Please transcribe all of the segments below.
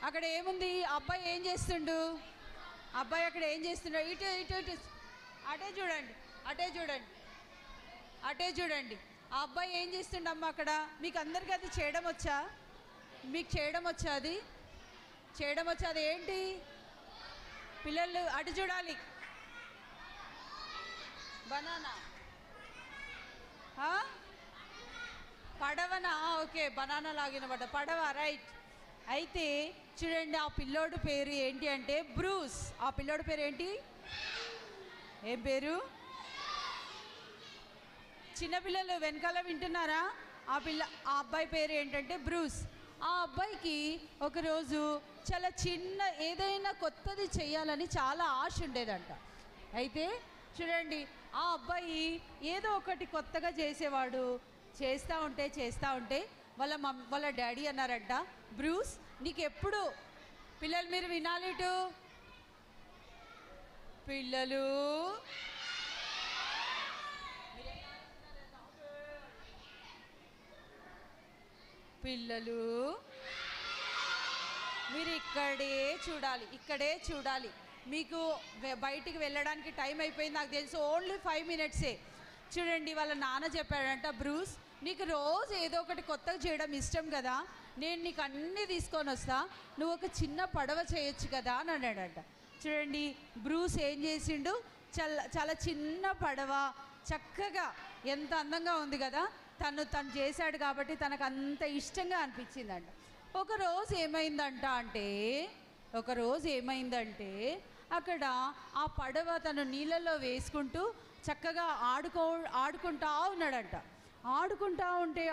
అక్కడ ఏముంది? అబ్బాయి ఏం చేస్తుండు? అబ్బాయి అక్కడ ఏం చేస్తున్నాడు? ఇటు ఇటు ఇటు అటే చూడండి, అటే చూడండి, అటే చూడండి. ఆ అబ్బాయి ఏం చేస్తుండమ్మా అక్కడ? మీకు అందరికీ అది చేయడం వచ్చా? మీకు చేయడం వచ్చా? అది చేయడం వచ్చా? అది ఏంటి? పిల్లలు అటు చూడాలి. బనానా పడవనా? ఓకే, బనానా లాగిన పడవ, రైట్. అయితే చూడండి, ఆ పిల్లోడు పేరు ఏంటి అంటే బ్రూస్. ఆ పిల్లోడు పేరు ఏంటి? ఏం పేరు? చిన్నపిల్లలు వెనకాల వింటున్నారా? ఆ అబ్బాయి పేరు ఏంటంటే బ్రూస్. ఆ అబ్బాయికి ఒకరోజు చాలా చిన్న ఏదైనా కొత్తది చేయాలని చాలా ఆశ ఉండేదంట. అయితే చూడండి, ఆ అబ్బాయి ఏదో ఒకటి కొత్తగా చేసేవాడు. చేస్తూ ఉంటే వాళ్ళ డాడీ అన్నారంట, బ్రూస్ నీకు ఎప్పుడు పిల్లలు మీరు వినాలి, ఇటు పిల్లలు పిల్లలు మీరు ఇక్కడే చూడాలి. మీకు బయటికి వెళ్ళడానికి టైం అయిపోయింది, నాకు తెలుసు. ఓన్లీ 5 మినిట్సే. చూడండి, వాళ్ళ నాన్న చెప్పాడంట, బ్రూస్ నీకు రోజు ఏదో ఒకటి కొత్తగా చేయడం ఇష్టం కదా, నేను నీకు అన్నీ తీసుకొని వస్తా, నువ్వు ఒక చిన్న పడవ చేయొచ్చు కదా అని అన్నాడంట. చూడండి, బ్రూస్ ఏం చేసిండు? చాలా చిన్న పడవ, చక్కగా ఎంత అందంగా ఉంది కదా. తను చేశాడు కాబట్టి తనకు అంత ఇష్టంగా అనిపించిందంట. ఒకరోజు ఏమైందంటే అక్కడ ఆ పడవ తను నీళ్ళలో వేసుకుంటూ చక్కగా ఆడుకుంటా ఉన్నాడంట. ఆడుకుంటా ఉంటే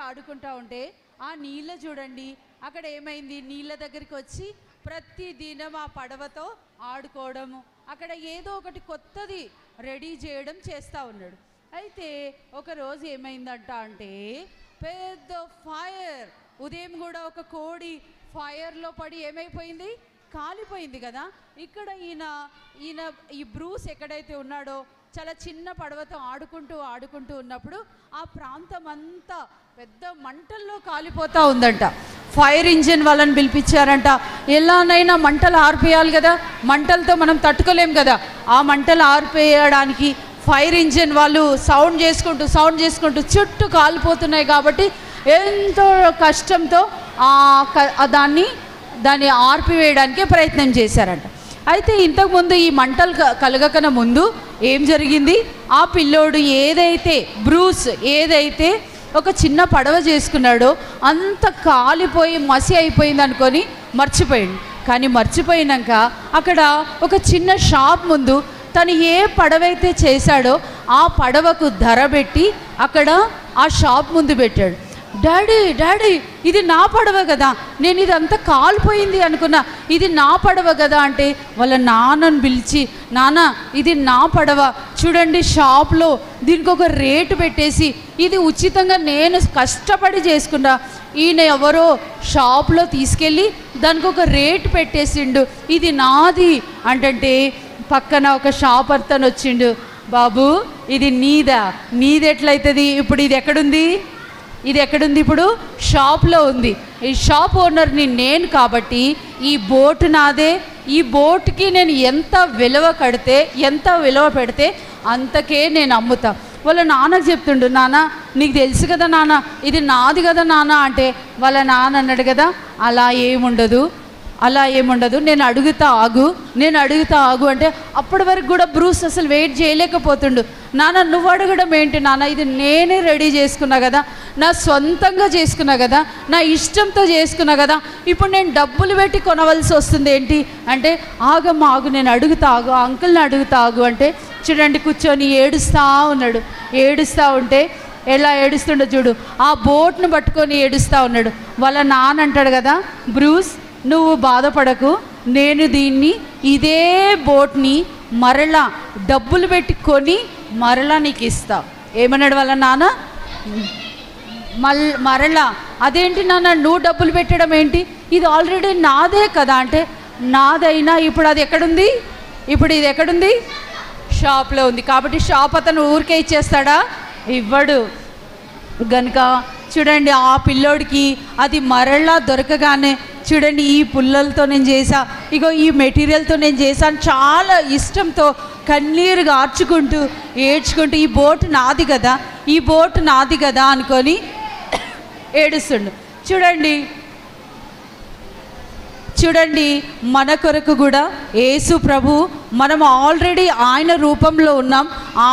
ఆ నీళ్ళ చూడండి, అక్కడ ఏమైంది? నీళ్ళ దగ్గరికి వచ్చి ప్రతిదినం ఆ పడవతో ఆడుకోవడము, అక్కడ ఏదో ఒకటి కొత్తది రెడీ చేయడం చేస్తూ ఉన్నాడు. అయితే ఒకరోజు ఏమైందంట అంటే పెద్ద ఫైర్. ఉదయం కూడా ఒక కోడి ఫైర్లో పడి ఏమైపోయింది? కాలిపోయింది కదా. ఇక్కడ ఈ బ్రూస్ ఎక్కడైతే ఉన్నాడో చాలా చిన్న పడవతో ఆడుకుంటూ ఉన్నప్పుడు ఆ ప్రాంతం అంతా పెద్ద మంటల్లో కాలిపోతూ ఉందంట. ఫైర్ ఇంజిన్ వాళ్ళని పిలిపించారంట. ఎలానైనా మంటలు ఆర్పేయాలి కదా, మంటలతో మనం తట్టుకోలేం కదా. ఆ మంటలు ఆర్పేయడానికి ఫైర్ ఇంజిన్ వాళ్ళు సౌండ్ చేసుకుంటూ చుట్టూ కాలిపోతున్నాయి కాబట్టి ఎంతో కష్టంతో దాన్ని ఆర్పివేయడానికి ప్రయత్నం చేశారంట. అయితే ఇంతకుముందు ఈ మంటలు కలగకన ముందు ఏం జరిగింది? ఆ పిల్లోడు బ్రూస్ ఏదైతే ఒక చిన్న పడవ చేసుకున్నాడో అంత కాలిపోయి మసి అయిపోయింది అనుకొని మర్చిపోయాడు. కానీ మర్చిపోయినాక అక్కడ ఒక చిన్న షాప్ ముందు తను ఏ పడవైతే చేశాడో ఆ పడవకు ధర పెట్టి అక్కడ ఆ షాప్ ముందు పెట్టాడు. డాడీ ఇది నా పడవ కదా, నేను ఇదంతా కాలిపోయింది అనుకున్నా, ఇది నా పడవ కదా అంటే వాళ్ళ నాన్నను పిలిచి, నాన్న ఇది నా పడవ చూడండి, షాప్లో దీనికి ఒక రేటు పెట్టేసి ఇది ఉచితంగా నేను కష్టపడి చేసుకున్నా, ఈయన ఎవరో షాప్లో తీసుకెళ్ళి దానికి ఒక రేటు పెట్టేసిండు, ఇది నాది అంటే పక్కన ఒక షాప్ అతను వచ్చిండు, బాబు ఇది నీది ఎట్లయితుంది? ఇప్పుడు ఇది ఎక్కడుంది? ఇప్పుడు షాప్లో ఉంది. ఈ షాప్ ఓనర్ని నేను కాబట్టి ఈ బోట్ నాదే, ఈ బోట్కి నేను ఎంత విలువ పెడితే అంతకే నేను అమ్ముతా. వాళ్ళ నాన్నకు చెప్తుండు, నాన్న నీకు తెలుసు కదా నాన్న, ఇది నాది కదా నాన్న అంటే వాళ్ళ నాన్న అన్నాడు కదా, అలా ఏముండదు, నేను అడుగుతా ఆగు అంటే అప్పటి వరకు కూడా బ్రూస్ అసలు వెయిట్ చేయలేకపోతుండు. నాన్న నువ్వు అడగడం ఏంటి నాన్న, ఇది నేనే రెడీ చేసుకున్నా కదా, నా సొంతంగా చేసుకున్నా కదా, నా ఇష్టంతో చేసుకున్నా కదా, ఇప్పుడు నేను డబ్బులు పెట్టి కొనవలసి వస్తుంది ఏంటి అంటే ఆగు నేను అడుగుతా అంకుల్ని అడుగుతా అంటే చూడండి కూర్చొని ఏడుస్తూ ఉంటే ఎలా ఏడుస్తుండో చూడు, ఆ బోట్ను పట్టుకొని ఏడుస్తూ ఉన్నాడు. వాళ్ళ నాన్న అంటాడు కదా, బ్రూస్ నువ్వు బాధపడకు, నేను ఇదే బోట్ని మరలా డబ్బులు పెట్టి కొని మరలా నీకు ఇస్తా. ఏమన్నాడు వాళ్ళ నాన్న? మరలా అదేంటి నాన్న నువ్వు డబ్బులు పెట్టడం ఏంటి, ఇది ఆల్రెడీ నాదే కదా అంటే నాదైనా ఇప్పుడు ఇది ఎక్కడుంది? షాప్లో ఉంది. కాబట్టి షాప్ అతను ఊరికే ఇచ్చేస్తాడా? ఇవ్వడు. గనుక చూడండి ఆ పిల్లోడికి అది మరలా దొరకగానే చూడండి ఈ పుల్లలతో నేను చేసా, ఇగో ఈ మెటీరియల్తో నేను చేశాను, చాలా ఇష్టంతో కన్నీరుగా ఆర్చుకుంటూ ఏడ్చుకుంటూ ఈ బోట్ నాది కదా, ఈ బోట్ నాది కదా అనుకొని ఏడుస్తుండు. చూడండి మన కొరకు కూడా యేసు ప్రభు, మనం ఆల్రెడీ ఆయన రూపంలో ఉన్నాం.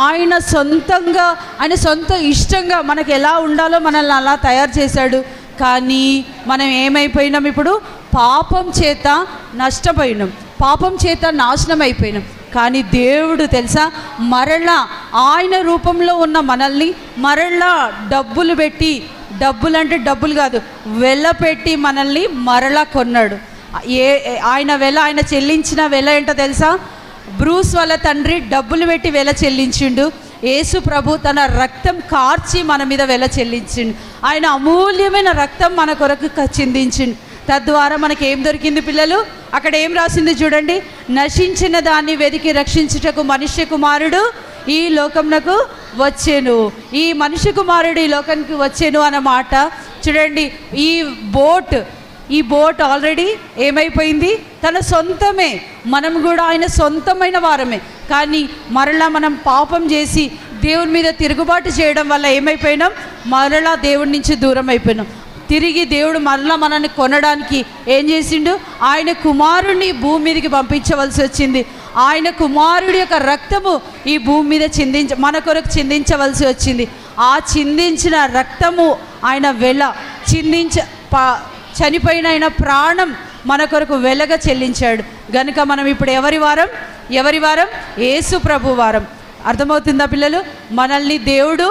ఆయన సొంతంగా, ఆయన సొంత ఇష్టంగా మనకు ఎలా ఉండాలో మనల్ని అలా తయారు చేశాడు. కానీ మనం ఏమైపోయినాం? ఇప్పుడు పాపం చేత నష్టపోయినాం, పాపం చేత నాశనం అయిపోయినాం. కానీ దేవుడు తెలుసా, మరలా ఆయన రూపంలో ఉన్న మనల్ని మరలా డబ్బులు పెట్టి, డబ్బులు అంటే డబ్బులు కాదు, వెల పెట్టి మనల్ని మరలా కొన్నాడు. ఆయన వెల, ఆయన చెల్లించిన వెల ఏంటో తెలుసా? బ్రూస్ వాళ్ళ తండ్రి డబ్బులు పెట్టి వెల చెల్లించిండు. యేసు ప్రభు తన రక్తం కార్చి మన మీద వెల చెల్లించిండు. ఆయన అమూల్యమైన రక్తం మన కొరకు చిందించిండు. తద్వారా మనకి ఏం దొరికింది పిల్లలు? అక్కడ ఏం రాసింది చూడండి, నశించిన దాన్ని వెతికి రక్షించుటకు మనుష్య కుమారుడు ఈ లోకంనకు వచ్చేను. ఈ మనుష్య కుమారుడు ఈ లోకానికి వచ్చేను అన్నమాట. చూడండి, ఈ బోట్ ఆల్రెడీ ఏమైపోయింది? తన సొంతమే. మనం కూడా ఆయన సొంతమైన వారమే. కానీ మరలా మనం పాపం చేసి దేవుని మీద తిరుగుబాటు చేయడం వల్ల ఏమైపోయినాం? మరలా దేవుడి నుంచి దూరం అయిపోయినాం. తిరిగి దేవుడు మరలా మనల్ని కొనడానికి ఏం చేసిండు? ఆయన కుమారుడిని భూమి మీదకి పంపించవలసి వచ్చింది. ఆయన కుమారుడి యొక్క రక్తము ఈ భూమి మీద మన కొరకు చిందించవలసి వచ్చింది. ఆ చిందించిన రక్తము, ఆయన వెల చనిపోయిన ఆయన ప్రాణం మన కొరకు వెలగా చెల్లించాడు. గనుక మనం ఇప్పుడు ఎవరి వారం? యేసు ప్రభు వారం. అర్థమవుతుందా పిల్లలు? మనల్ని దేవుడు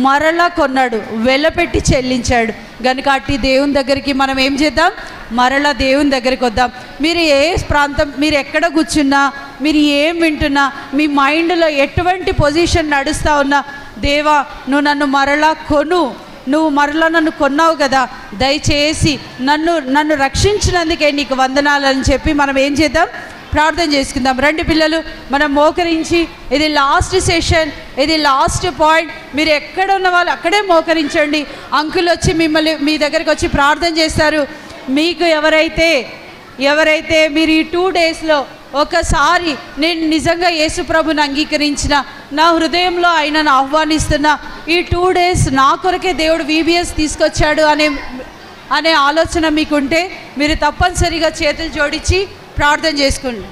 మరలా కొన్నాడు, వెలపెట్టి చెల్లించాడు. గనుక అట్టి దేవుని దగ్గరికి మనం ఏం చేద్దాం? మరలా దేవుని దగ్గరికి వద్దాం. మీరు ఏ ప్రాంతం, మీరు ఎక్కడ కూర్చున్నా, మీరు ఏం వింటున్నా, మీ మైండ్లో ఎటువంటి పొజిషన్ నడుస్తూ ఉన్నా, దేవా నువ్వు నన్ను మరలా నువ్వు మరలా నన్ను కొన్నావు కదా, దయచేసి నన్ను రక్షించినందుకే నీకు వందనాలని చెప్పి మనం ఏం చేద్దాం? ప్రార్థన చేసుకుందాం. రండి పిల్లలు, మనం మోకరించి, ఇది లాస్ట్ సెషన్, ఇది లాస్ట్ పాయింట్. మీరు ఎక్కడ ఉన్న వాళ్ళు అక్కడే మోకరించండి. అంకుల్ వచ్చి మీ దగ్గరికి వచ్చి ప్రార్థన చేస్తారు. మీకు ఎవరైతే మీరు ఈ 2 డేస్లో ఒకసారి నేను నిజంగా యేసు ప్రభుని అంగీకరించిన, నా హృదయంలో ఆయనను ఆహ్వానిస్తున్నా, ఈ 2 డేస్ నా కొరకే దేవుడు VBS తీసుకొచ్చాడు అనే ఆలోచన మీకుంటే మీరు తప్పనిసరిగా చేతులు జోడించి ప్రార్థన చేసుకోండి.